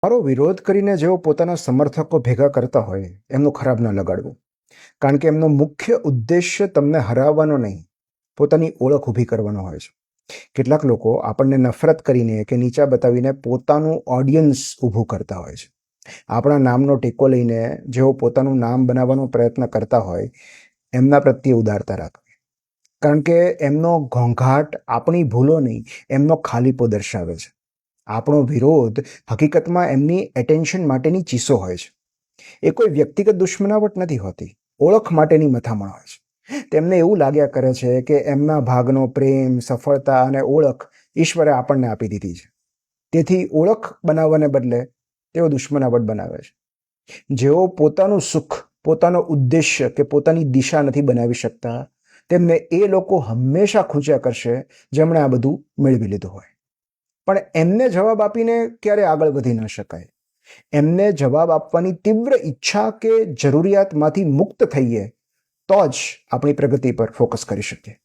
મારો વિરોધ કરીને જેઓ પોતાના સમર્થકો ભેગા કરતા હોય એમનું ખરાબ ન લગાડવું, કારણ કે એમનો મુખ્ય ઉદ્દેશ્ય તમને હરાવવાનો નહીં, પોતાની ઓળખ ઊભી કરવાનો હોય છે. કેટલાક લોકો આપણને નફરત કરીને કે નીચા બતાવીને પોતાનું ઓડિયન્સ ઊભું કરતા હોય છે. આપણા નામનો ટેકો લઈને જેઓ પોતાનું નામ બનાવવાનો પ્રયત્ન કરતા હોય એમના પ્રત્યે ઉદારતા રાખવી, કારણ કે એમનો ઘોંઘાટ આપણી ભૂલો નહીં, એમનો ખાલીપો દર્શાવે છે. આપણો વિરોધ હકીકતમાં એમની એટેન્શન માટેની ચીસો હોય છે. એ કોઈ વ્યક્તિગત દુશ્મનાવટ નથી હોતી, ઓળખ માટેની મથામણ હોય છે. તેમને એવું લાગ્યા કરે છે કે એમના ભાગનો પ્રેમ, સફળતા અને ઓળખ ઈશ્વરે આપણને આપી દીધી છે. તેથી ઓળખ બનાવવાને બદલે તેઓ દુશ્મનાવટ બનાવે છે. જેઓ પોતાનું સુખ, પોતાનો ઉદ્દેશ્ય કે પોતાની દિશા નથી બનાવી શકતા, તેમને એ લોકો હંમેશા ખૂંચ્યા કરશે જેમણે આ બધું મેળવી લીધું હોય. પણ એમને જવાબ આપીને ક્યારે આગળ વધી ન શકાય. એમને જવાબ આપવાની તીવ્ર ઈચ્છા કે જરૂરિયાતમાંથી મુક્ત થઈએ તો જ આપણી પ્રગતિ પર ફોકસ કરી શકીએ.